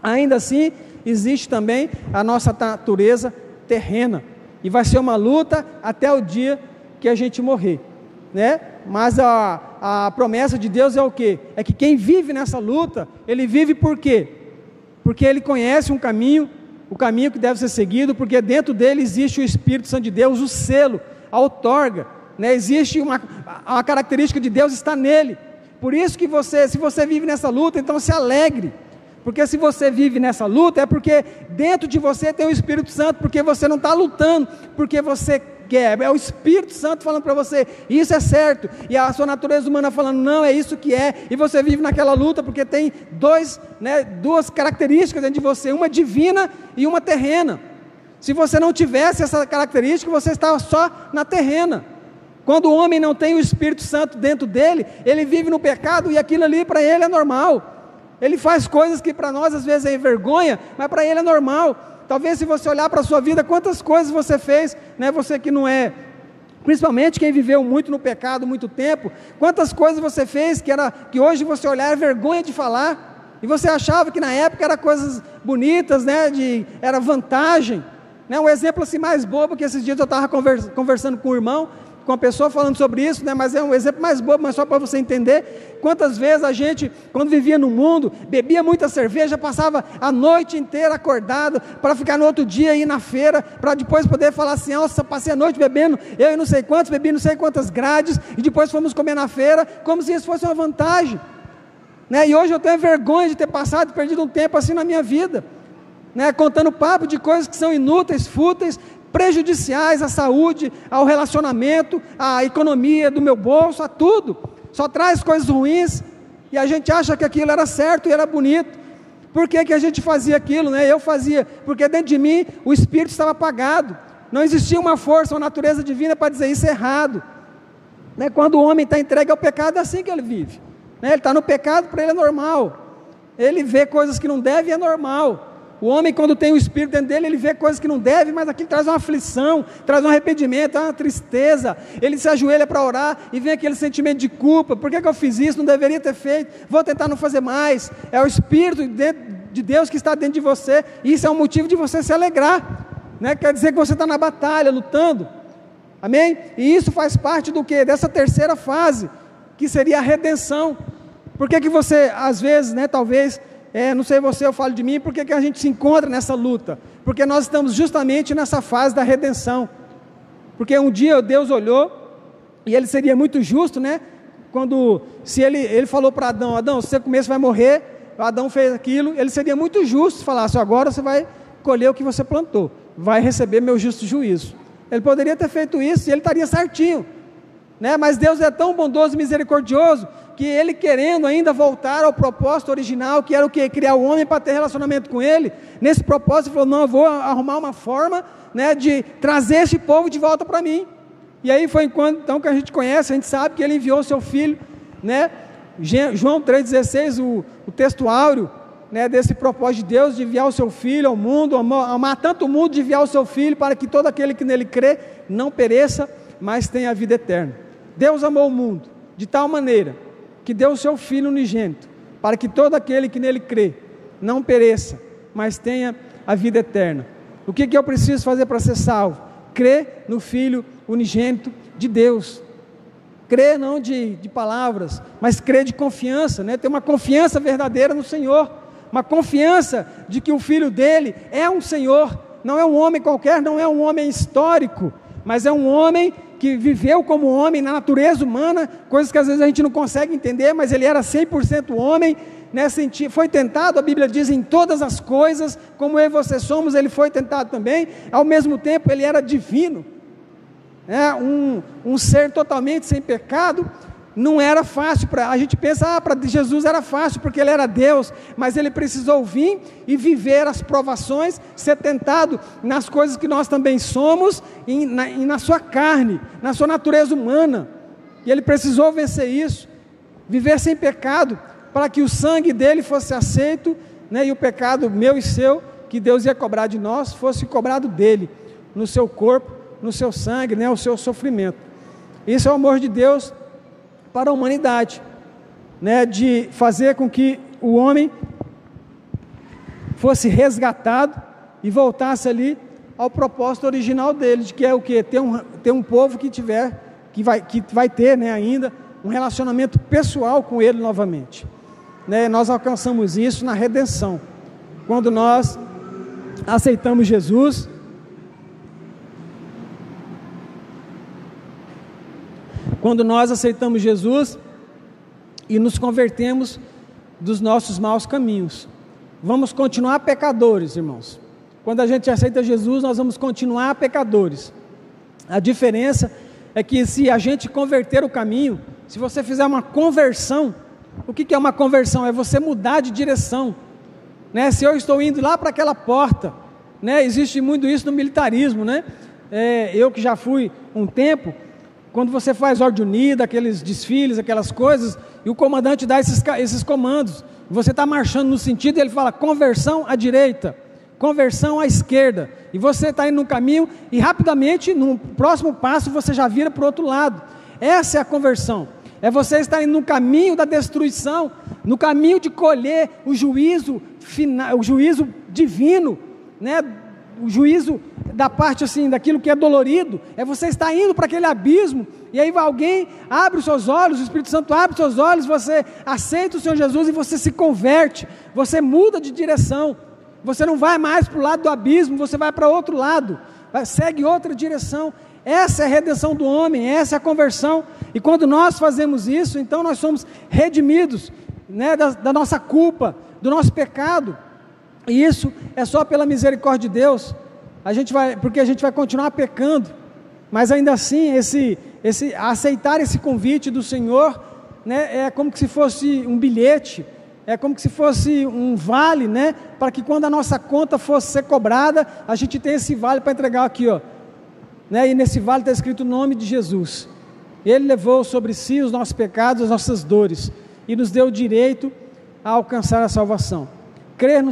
ainda assim existe também a nossa natureza terrena, e vai ser uma luta até o dia que a gente morrer, né? Mas a promessa de Deus é o quê? É que quem vive nessa luta, ele vive por quê? Porque ele conhece um caminho, o caminho que deve ser seguido, porque dentro dele existe o Espírito Santo de Deus, o selo, a outorga, né? Existe uma característica de Deus, está nele. Por isso que se você vive nessa luta, então se alegre, porque se você vive nessa luta, é porque dentro de você tem o Espírito Santo, porque você não está lutando, porque você quer, é o Espírito Santo falando para você, isso é certo, e a sua natureza humana falando, não, é isso que é, e você vive naquela luta, porque tem duas características dentro de você, uma divina e uma terrena. Se você não tivesse essa característica, você estava só na terrena. Quando o homem não tem o Espírito Santo dentro dele, ele vive no pecado, e aquilo ali para ele é normal. Ele faz coisas que para nós às vezes é vergonha, mas para ele é normal. Talvez se você olhar para a sua vida, quantas coisas você fez, né? Você que não é, principalmente quem viveu muito no pecado, muito tempo, quantas coisas você fez que hoje você olhar é vergonha de falar, e você achava que na época era coisas bonitas, né? Era vantagem, né? Um exemplo assim mais bobo, que esses dias eu estava conversando com um irmão, com uma pessoa falando sobre isso, né? Mas é um exemplo mais bobo, mas só para você entender, quantas vezes a gente, quando vivia no mundo, bebia muita cerveja, passava a noite inteira acordado, para ficar no outro dia ir na feira, para depois poder falar assim, nossa, passei a noite bebendo, eu e não sei quantos, bebi não sei quantas grades, e depois fomos comer na feira, como se isso fosse uma vantagem, né? E hoje eu tenho vergonha de ter passado, perdido um tempo assim na minha vida, né? Contando papo de coisas que são inúteis, fúteis, prejudiciais à saúde, ao relacionamento, à economia do meu bolso, a tudo, só traz coisas ruins, e a gente acha que aquilo era certo e era bonito. Por que que a gente fazia aquilo, né? Eu fazia, porque dentro de mim o Espírito estava apagado, não existia uma força, uma natureza divina para dizer isso é errado, né? Quando o homem está entregue ao pecado, é assim que ele vive, né? Ele está no pecado, para ele é normal, ele vê coisas que não deve e é normal. O homem, quando tem o Espírito dentro dele, ele vê coisas que não deve, mas aquilo traz uma aflição, traz um arrependimento, uma tristeza. Ele se ajoelha para orar e vem aquele sentimento de culpa. Por que eu fiz isso? Não deveria ter feito. Vou tentar não fazer mais. É o Espírito de Deus que está dentro de você. E isso é um motivo de você se alegrar, né? Quer dizer que você está na batalha, lutando. Amém? E isso faz parte do quê? Dessa terceira fase, que seria a redenção. Por que você, às vezes, né, talvez... não sei você, eu falo de mim, porque que a gente se encontra nessa luta? Porque nós estamos justamente nessa fase da redenção, porque um dia Deus olhou, e Ele seria muito justo, né? Se Ele falou para Adão, Adão, se você comer você vai morrer, Adão fez aquilo, Ele seria muito justo se falasse, agora você vai colher o que você plantou, vai receber meu justo juízo. Ele poderia ter feito isso, e Ele estaria certinho, né? Mas Deus é tão bondoso e misericordioso, que Ele querendo ainda voltar ao propósito original, que era o que? Criar o homem para ter relacionamento com Ele, nesse propósito Ele falou, não, eu vou arrumar uma forma, né, de trazer esse povo de volta para mim. E aí foi então que a gente conhece, a gente sabe que Ele enviou o seu Filho, né? João 3,16, o texto áureo, né, desse propósito de Deus, de enviar o seu Filho ao mundo, amar tanto o mundo, de enviar o seu Filho, para que todo aquele que nele crê, não pereça, mas tenha a vida eterna. Deus amou o mundo, de tal maneira, que deu o seu Filho unigênito, para que todo aquele que nele crê, não pereça, mas tenha a vida eterna. O que eu preciso fazer para ser salvo? Crer no Filho unigênito de Deus, crer não de palavras, mas crer de confiança, né? Ter uma confiança verdadeira no Senhor, uma confiança de que o Filho dele é um Senhor, não é um homem qualquer, não é um homem histórico, mas é um homem que viveu como homem na natureza humana, coisas que às vezes a gente não consegue entender, mas ele era 100% homem, né? Foi tentado, a Bíblia diz, em todas as coisas, como eu e você somos, ele foi tentado também, ao mesmo tempo ele era divino, né? Um ser totalmente sem pecado. Não era fácil, a gente pensa, para Jesus era fácil, porque ele era Deus, mas ele precisou vir e viver as provações, ser tentado nas coisas que nós também somos, e na sua carne, na sua natureza humana, e ele precisou vencer isso, viver sem pecado, para que o sangue dele fosse aceito, né, e o pecado meu e seu, que Deus ia cobrar de nós, fosse cobrado dele, no seu corpo, no seu sangue, né, o seu sofrimento. Isso é o amor de Deus para a humanidade, né, de fazer com que o homem fosse resgatado e voltasse ali ao propósito original dele, de que é o quê? Ter um povo que vai ter, né, ainda um relacionamento pessoal com ele novamente, né? Nós alcançamos isso na redenção, quando nós aceitamos Jesus. Quando nós aceitamos Jesus e nos convertemos dos nossos maus caminhos, vamos continuar pecadores, irmãos. Quando a gente aceita Jesus, nós vamos continuar pecadores. A diferença é que se a gente converter o caminho, se você fizer uma conversão, o que é uma conversão? É você mudar de direção, né? Se eu estou indo lá para aquela porta, né? Existe muito isso no militarismo, né? Eu que já fui um tempo, quando você faz ordem unida, aqueles desfiles, aquelas coisas, e o comandante dá esses comandos, você está marchando no sentido, ele fala conversão à direita, conversão à esquerda, e você está indo no caminho, e rapidamente, no próximo passo, você já vira para o outro lado. Essa é a conversão, é você estar indo no caminho da destruição, no caminho de colher o juízo final, o juízo divino, né? O juízo da parte assim, daquilo que é dolorido, é você estar indo para aquele abismo, e aí alguém abre os seus olhos, o Espírito Santo abre os seus olhos, você aceita o Senhor Jesus e você se converte, você muda de direção, você não vai mais para o lado do abismo, você vai para outro lado, segue outra direção. Essa é a redenção do homem, essa é a conversão, e quando nós fazemos isso, então nós somos redimidos, né, da nossa culpa, do nosso pecado, e isso é só pela misericórdia de Deus. Porque a gente vai continuar pecando, mas ainda assim, aceitar esse convite do Senhor, né, é como se fosse um bilhete, é como se fosse um vale, né, para que quando a nossa conta fosse ser cobrada, a gente tem esse vale para entregar aqui, ó, né, e nesse vale está escrito o nome de Jesus. Ele levou sobre si os nossos pecados, as nossas dores, e nos deu o direito a alcançar a salvação. Crer no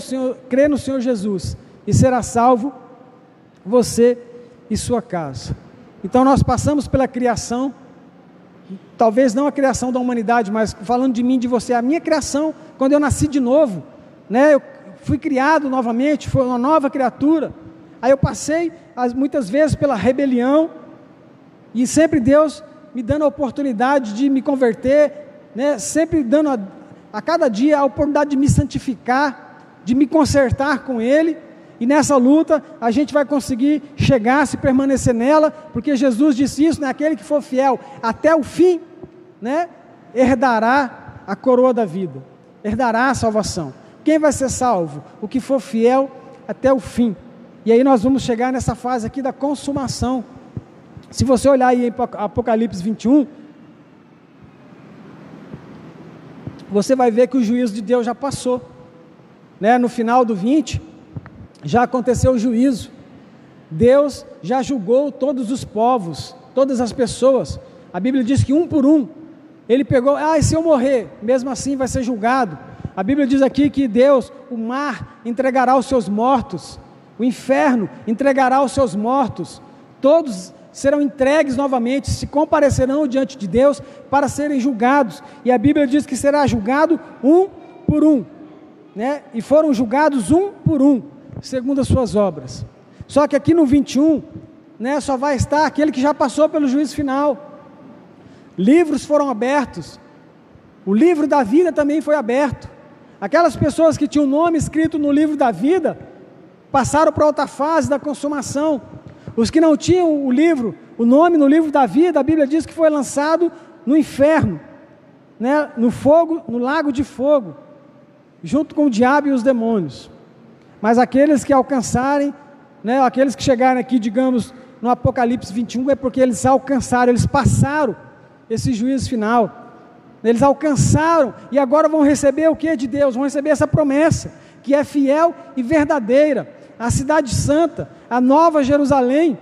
Senhor Jesus, e será salvo você e sua casa. Então nós passamos pela criação, talvez não a criação da humanidade, mas falando de mim, de você, a minha criação, quando eu nasci de novo, né, eu fui criado novamente, foi uma nova criatura, aí eu passei muitas vezes pela rebelião, e sempre Deus me dando a oportunidade de me converter, né, sempre dando a cada dia a oportunidade de me santificar, de me consertar com Ele, e nessa luta a gente vai conseguir chegar, se permanecer nela, porque Jesus disse isso, né? Aquele que for fiel até o fim, né, herdará a coroa da vida, herdará a salvação. Quem vai ser salvo? O que for fiel até o fim. E aí nós vamos chegar nessa fase aqui da consumação. Se você olhar aí em Apocalipse 21, você vai ver que o juízo de Deus já passou, né? No final do 20, já aconteceu o juízo, Deus já julgou todos os povos, todas as pessoas. A Bíblia diz que um por um, Ele pegou, e se eu morrer, mesmo assim vai ser julgado. A Bíblia diz aqui que Deus, o mar entregará os seus mortos, o inferno entregará os seus mortos, todos serão entregues novamente, se comparecerão diante de Deus para serem julgados, e a Bíblia diz que será julgado um por um, né? E foram julgados um por um, segundo as suas obras. Só que aqui no 21, né, só vai estar aquele que já passou pelo juízo final. Livros foram abertos, o livro da vida também foi aberto. Aquelas pessoas que tinham o nome escrito no livro da vida, passaram para outra fase da consumação. Os que não tinham o nome no livro da vida, a Bíblia diz que foi lançado no inferno, né, no fogo, no lago de fogo, junto com o diabo e os demônios. Mas aqueles que alcançarem, né, aqueles que chegarem aqui, digamos, no Apocalipse 21, é porque eles alcançaram, eles passaram esse juízo final, eles alcançaram, e agora vão receber o que de Deus? Vão receber essa promessa, que é fiel e verdadeira, a cidade santa, a nova Jerusalém,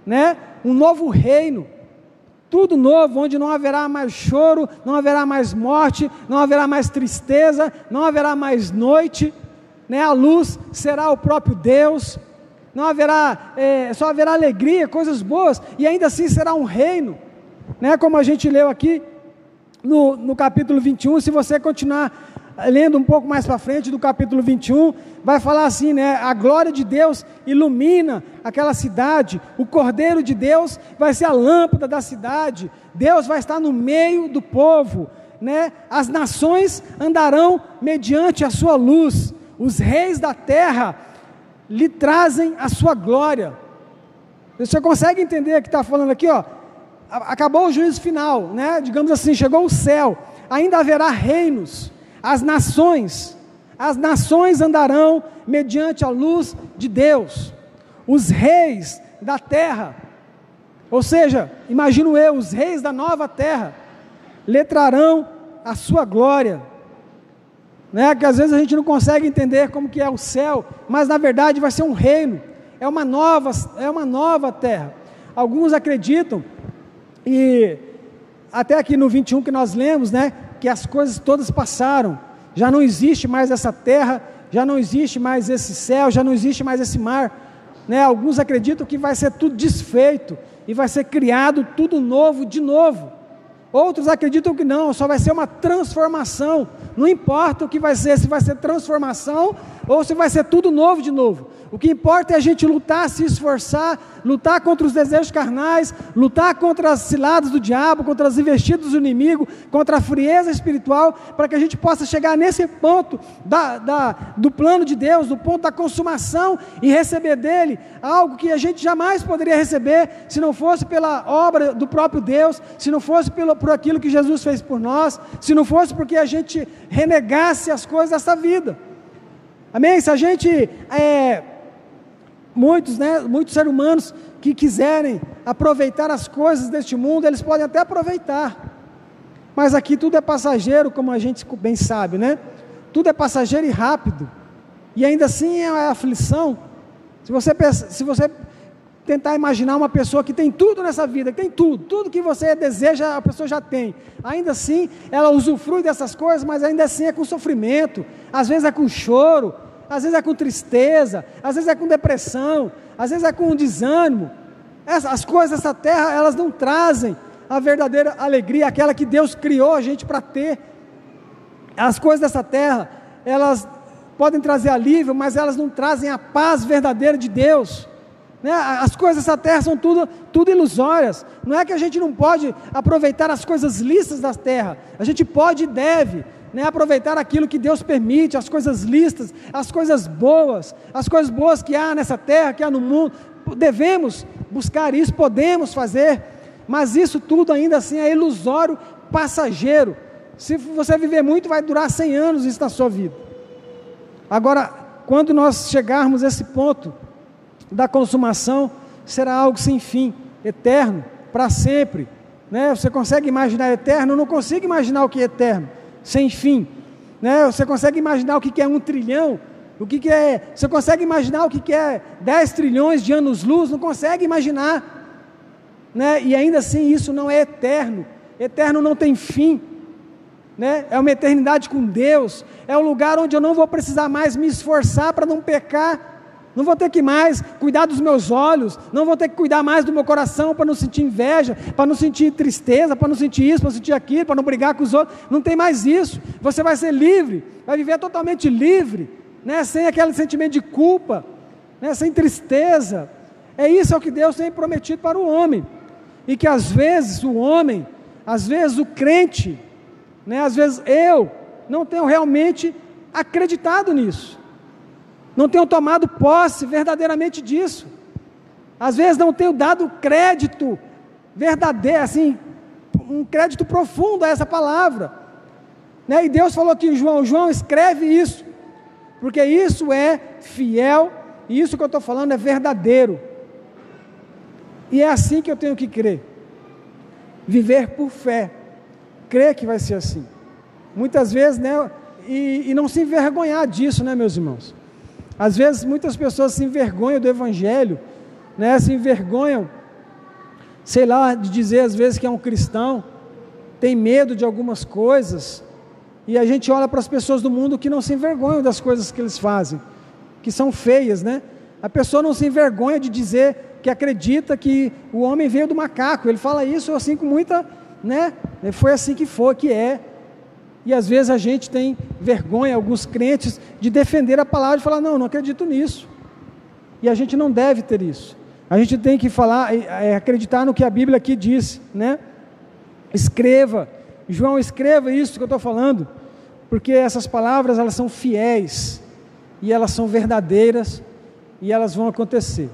né, um novo reino, tudo novo, onde não haverá mais choro, não haverá mais morte, não haverá mais tristeza, não haverá mais noite, né? A luz será o próprio Deus, não haverá, só haverá alegria, coisas boas, e ainda assim será um reino, né? Como a gente leu aqui no capítulo 21, se você continuar lendo um pouco mais para frente do capítulo 21, vai falar assim, né? A glória de Deus ilumina aquela cidade, o Cordeiro de Deus vai ser a lâmpada da cidade, Deus vai estar no meio do povo, né? As nações andarão mediante a sua luz, os reis da terra lhe trazem a sua glória. Você consegue entender que está falando aqui, ó? Acabou o juízo final, né? Digamos assim, chegou o céu, ainda haverá reinos, as nações andarão mediante a luz de Deus, os reis da terra Ou seja, imagino eu, os reis da nova terra lhe trarão a sua glória, né? Que às vezes a gente não consegue entender como que é o céu, mas na verdade vai ser um reino, é uma nova terra. Alguns acreditam, e até aqui no 21 que nós lemos, né, que as coisas todas passaram, já não existe mais essa terra, já não existe mais esse céu, já não existe mais esse mar, né? Alguns acreditam que vai ser tudo desfeito, e vai ser criado tudo novo de novo. Outros acreditam que não, só vai ser uma transformação. Não importa o que vai ser, se vai ser transformação ou se vai ser tudo novo de novo. O que importa é a gente lutar, se esforçar, lutar contra os desejos carnais, lutar contra as ciladas do diabo, contra as investidas do inimigo, contra a frieza espiritual, para que a gente possa chegar nesse ponto do plano de Deus, do ponto da consumação, e receber dele algo que a gente jamais poderia receber, se não fosse pela obra do próprio Deus, se não fosse por aquilo que Jesus fez por nós, se não fosse porque a gente renegasse as coisas dessa vida. Amém? Se a gente... Muitos seres humanos que quiserem aproveitar as coisas deste mundo, eles podem até aproveitar, mas aqui tudo é passageiro, como a gente bem sabe, né? Tudo é passageiro e rápido, e ainda assim é aflição. Se você tentar imaginar uma pessoa que tem tudo nessa vida, que tem tudo que você deseja, a pessoa já tem, ainda assim ela usufrui dessas coisas, mas ainda assim é com sofrimento, às vezes é com choro, às vezes é com tristeza, às vezes é com depressão, às vezes é com desânimo. As coisas dessa terra, elas não trazem a verdadeira alegria, aquela que Deus criou a gente para ter. As coisas dessa terra, elas podem trazer alívio, mas elas não trazem a paz verdadeira de Deus, né? As coisas dessa terra são tudo ilusórias. Não é que a gente não pode aproveitar as coisas lícitas da terra, a gente pode e deve, né, aproveitar aquilo que Deus permite, as coisas lícitas, as coisas boas que há nessa terra, que há no mundo. Devemos buscar isso, podemos fazer, mas isso tudo ainda assim é ilusório, passageiro. Se você viver muito, vai durar 100 anos isso na sua vida. Agora, quando nós chegarmos a esse ponto da consumação, será algo sem fim, eterno, para sempre, né? Você consegue imaginar eterno? Eu não consigo imaginar o que é eterno, sem fim, né? Você consegue imaginar o que é 1 trilhão? Você consegue imaginar o que é 10 trilhões de anos-luz? Não consegue imaginar, né? E ainda assim isso não é eterno. Eterno não tem fim, né? É uma eternidade com Deus, é o lugar onde eu não vou precisar mais me esforçar para não pecar, não vou ter que mais cuidar dos meus olhos, não vou ter que cuidar mais do meu coração para não sentir inveja, para não sentir tristeza, para não sentir isso, para não sentir aquilo, para não brigar com os outros. Não tem mais isso. Você vai ser livre, vai viver totalmente livre, né? Sem aquele sentimento de culpa, né? Sem tristeza. É isso que Deus tem prometido para o homem, e que às vezes o homem, às vezes o crente, né? Às vezes eu não tenho realmente acreditado nisso, não tenho tomado posse verdadeiramente disso, às vezes não tenho dado crédito verdadeiro, assim, um crédito profundo a essa palavra, né? E Deus falou aqui em João, escreve isso, porque isso é fiel, e isso que eu estou falando é verdadeiro, e é assim que eu tenho que crer, viver por fé, crer que vai ser assim, muitas vezes, né? E não se envergonhar disso, né, meus irmãos? Às vezes muitas pessoas se envergonham do Evangelho, né? Se envergonham, sei lá, de dizer às vezes que é um cristão, tem medo de algumas coisas, e a gente olha para as pessoas do mundo que não se envergonham das coisas que eles fazem, que são feias, né? A pessoa não se envergonha de dizer que acredita que o homem veio do macaco, ele fala isso assim com muita, né? Foi assim que é. E às vezes a gente tem vergonha, alguns crentes, de defender a palavra e falar, não acredito nisso. E a gente não deve ter isso. A gente tem que falar, acreditar no que a Bíblia aqui diz, né? Escreva, João, escreva isso que eu estou falando, porque essas palavras, elas são fiéis, e elas são verdadeiras, e elas vão acontecer,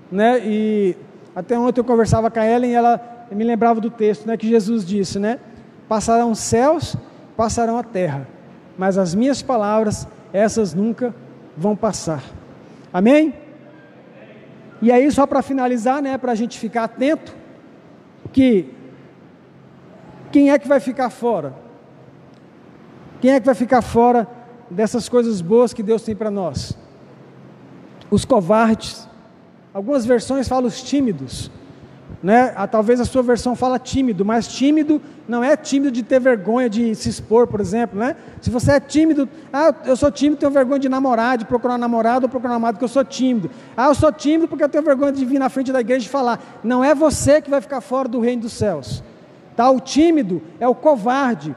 né? E até ontem eu conversava com a Ellen, e ela me lembrava do texto, né, que Jesus disse, né? Passarão os céus, passarão a terra, mas as minhas palavras, essas nunca vão passar. Amém? E aí, só para finalizar, né, para a gente ficar atento, que quem é que vai ficar fora? Quem é que vai ficar fora dessas coisas boas que Deus tem para nós? Os covardes. Algumas versões falam os tímidos, né? Talvez a sua versão fala tímido, mas tímido não é tímido de ter vergonha de se expor, por exemplo, né? Se você é tímido, eu sou tímido, tenho vergonha de namorar, de procurar um namorado ou procurar um namorado, porque eu sou tímido. Eu sou tímido porque eu tenho vergonha de vir na frente da igreja e falar. Não é você que vai ficar fora do reino dos céus, tá? O tímido é o covarde.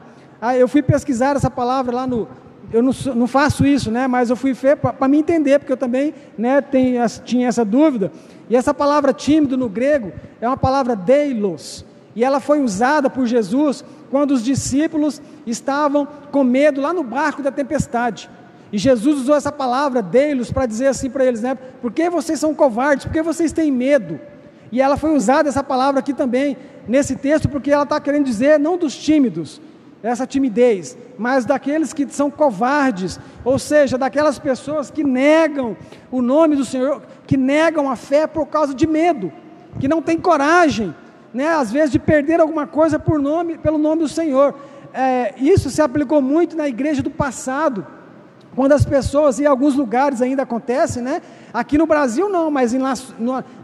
Eu fui pesquisar essa palavra lá no... Eu não faço isso, né? Mas eu fui ver para me entender, porque eu também, né, tinha essa dúvida. E essa palavra tímido no grego é uma palavra deilos, e ela foi usada por Jesus quando os discípulos estavam com medo lá no barco da tempestade. E Jesus usou essa palavra deilos para dizer assim para eles, né? Por que vocês são covardes? Por que vocês têm medo? E ela foi usada, essa palavra aqui também, nesse texto, porque ela está querendo dizer não dos tímidos, essa timidez, mas daqueles que são covardes, ou seja, daquelas pessoas que negam o nome do Senhor, que negam a fé por causa de medo, que não tem coragem, né, às vezes de perder alguma coisa pelo nome do Senhor. Isso se aplicou muito na igreja do passado, quando as pessoas, em alguns lugares ainda acontece, né? Aqui no Brasil não, mas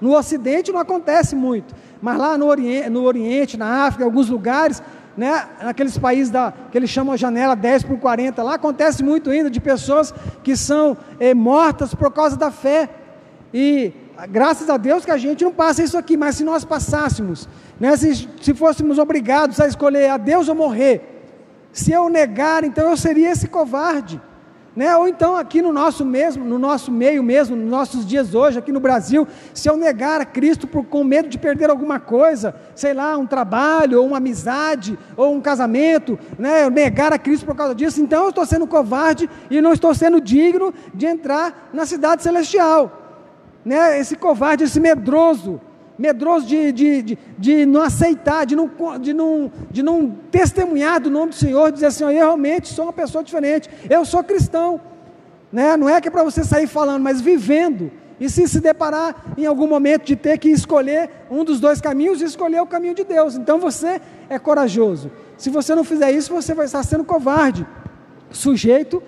no Ocidente não acontece muito, mas lá no Oriente, na África, em alguns lugares, né, naqueles países que eles chamam a janela 10/40, lá acontece muito ainda de pessoas que são mortas por causa da fé, e graças a Deus que a gente não passa isso aqui, mas se nós passássemos, né, se fôssemos obrigados a escolher a Deus ou morrer, se eu negar, então eu seria esse covarde, né? Ou então aqui no nosso meio mesmo, nos nossos dias hoje, aqui no Brasil, se eu negar a Cristo com medo de perder alguma coisa, sei lá, um trabalho, ou uma amizade, ou um casamento, né? Eu negar a Cristo por causa disso, então eu estou sendo covarde e não estou sendo digno de entrar na cidade celestial, né? Esse covarde, esse medroso de não aceitar, de não testemunhar do nome do Senhor, dizer assim, eu realmente sou uma pessoa diferente, eu sou cristão, né? Não é que é para você sair falando, mas vivendo, e se deparar em algum momento de ter que escolher um dos dois caminhos, escolher o caminho de Deus, então você é corajoso. Se você não fizer isso, você vai estar sendo covarde, sujeito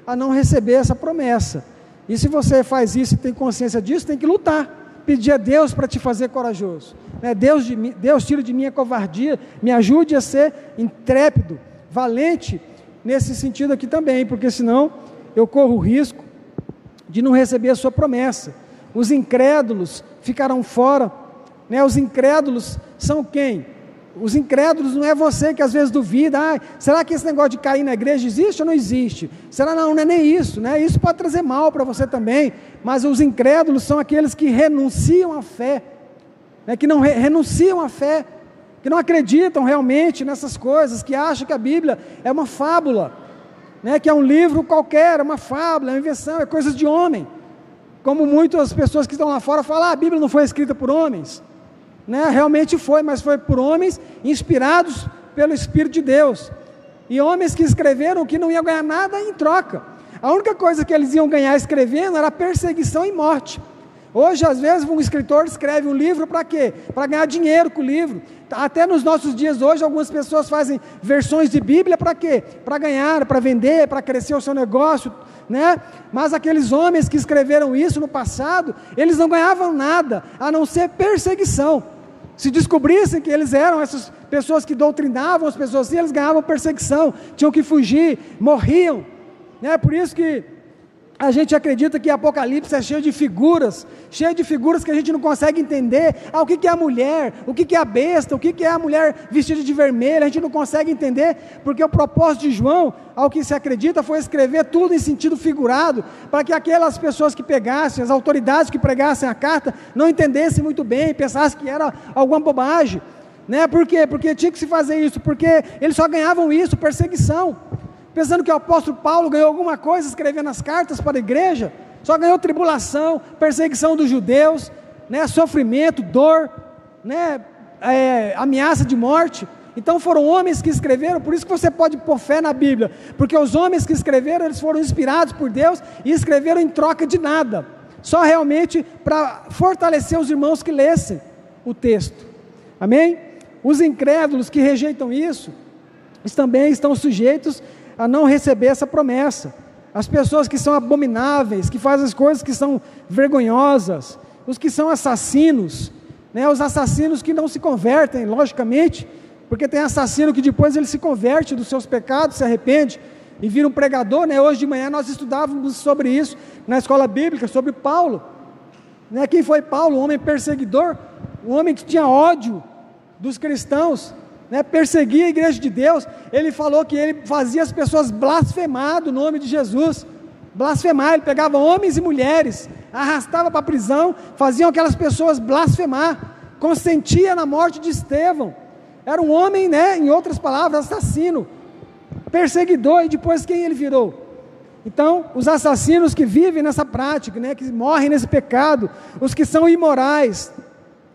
a não receber essa promessa. E se você faz isso e tem consciência disso, tem que lutar, pedir a Deus para te fazer corajoso, né? Deus tira de mim a covardia, me ajude a ser intrépido, valente, nesse sentido aqui também, porque senão eu corro o risco de não receber a sua promessa. Os incrédulos ficarão fora, né? Os incrédulos são quem? Os incrédulos não é você que às vezes duvida, será que esse negócio de cair na igreja existe ou não existe? Será não é nem isso, né? Isso pode trazer mal para você também, mas os incrédulos são aqueles que renunciam à fé, né? Que não renunciam à fé, que não acreditam realmente nessas coisas, que acham que a Bíblia é uma fábula, né? Que é um livro qualquer, é uma fábula, é uma invenção, é coisa de homem, como muitas pessoas que estão lá fora falam, a Bíblia não foi escrita por homens, né? Realmente foi, mas foi por homens inspirados pelo Espírito de Deus, e homens que escreveram que não iam ganhar nada em troca. A única coisa que eles iam ganhar escrevendo era perseguição e morte. Hoje, às vezes, um escritor escreve um livro para quê? Para ganhar dinheiro com o livro. Até nos nossos dias hoje, algumas pessoas fazem versões de Bíblia para quê? Para ganhar, para vender, para crescer o seu negócio, né? Mas aqueles homens que escreveram isso no passado, eles não ganhavam nada, a não ser perseguição. Se descobrissem que eles eram essas pessoas que doutrinavam as pessoas assim, eles ganhavam perseguição, tinham que fugir, morriam, né? Por isso que a gente acredita que Apocalipse é cheio de figuras que a gente não consegue entender. O que é a mulher, o que é a besta, o que é a mulher vestida de vermelho, a gente não consegue entender, porque o propósito de João, ao que se acredita, foi escrever tudo em sentido figurado, para que aquelas pessoas que pegassem, as autoridades que pregassem a carta, não entendessem muito bem, pensassem que era alguma bobagem, né? Por quê? Porque tinha que se fazer isso, porque eles só ganhavam isso, perseguição, pensando que o apóstolo Paulo ganhou alguma coisa escrevendo as cartas para a igreja, só ganhou tribulação, perseguição dos judeus, né, sofrimento, dor, né, ameaça de morte. Então foram homens que escreveram, por isso que você pode pôr fé na Bíblia, porque os homens que escreveram, eles foram inspirados por Deus e escreveram em troca de nada. só realmente para fortalecer os irmãos que lessem o texto. Amém? Os incrédulos que rejeitam isso, eles também estão sujeitos a não receber essa promessa. As pessoas que são abomináveis, que fazem as coisas que são vergonhosas, os que são assassinos, né? Os assassinos que não se convertem, logicamente, porque tem assassino que depois ele se converte dos seus pecados, se arrepende e vira um pregador, né? Hoje de manhã nós estudávamos sobre isso na escola bíblica, sobre Paulo, né? Quem foi Paulo? Um homem perseguidor, um homem que tinha ódio dos cristãos, né? Perseguia a igreja de Deus. Ele falou que ele fazia as pessoas blasfemar do nome de Jesus, blasfemar. Ele pegava homens e mulheres, arrastava para a prisão, faziam aquelas pessoas blasfemar, consentia na morte de Estevão. Era um homem, né, em outras palavras, assassino, perseguidor. E depois quem ele virou? Então, os assassinos que vivem nessa prática, né, que morrem nesse pecado, os que são imorais,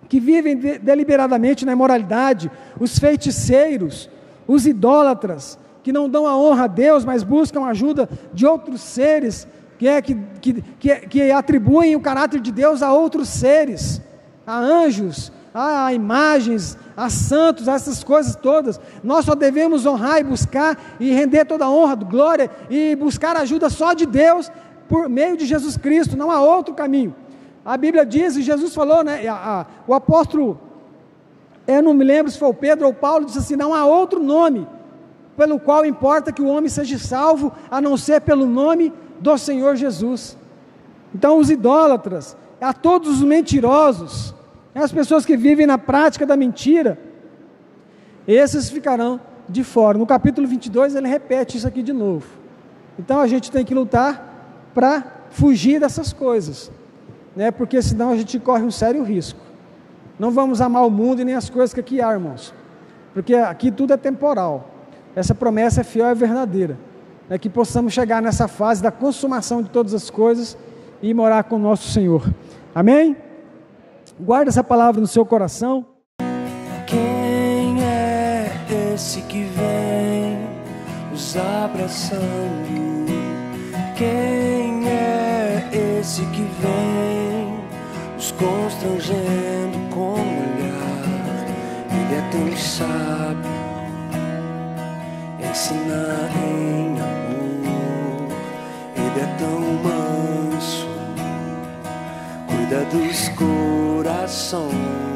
que vivem deliberadamente na imoralidade, os feiticeiros, os idólatras, que não dão a honra a Deus, mas buscam a ajuda de outros seres, que atribuem o caráter de Deus a outros seres, a anjos, a imagens, a santos, a essas coisas todas. Nós só devemos honrar e buscar e render toda a honra, glória e buscar a ajuda só de Deus por meio de Jesus Cristo. Não há outro caminho. A Bíblia diz, e Jesus falou, né, o apóstolo, eu não me lembro se foi o Pedro ou o Paulo, disse assim: não há outro nome pelo qual importa que o homem seja salvo, a não ser pelo nome do Senhor Jesus. Então os idólatras, a todos os mentirosos, as pessoas que vivem na prática da mentira, esses ficarão de fora. No capítulo 22 ele repete isso aqui de novo. Então a gente tem que lutar para fugir dessas coisas, né? Porque senão a gente corre um sério risco. Não vamos amar o mundo e nem as coisas que aqui há, irmãos, porque aqui tudo é temporal. Essa promessa é fiel e verdadeira, é que possamos chegar nessa fase da consumação de todas as coisas e morar com o nosso Senhor. Amém? Guarda essa palavra no seu coração. Quem é esse que vem nos abraçando? Quem é esse que vem nos constrangendo com o olhar? Ele é tão sábio, ensina em amor. Ele é tão manso, cuida dos corações.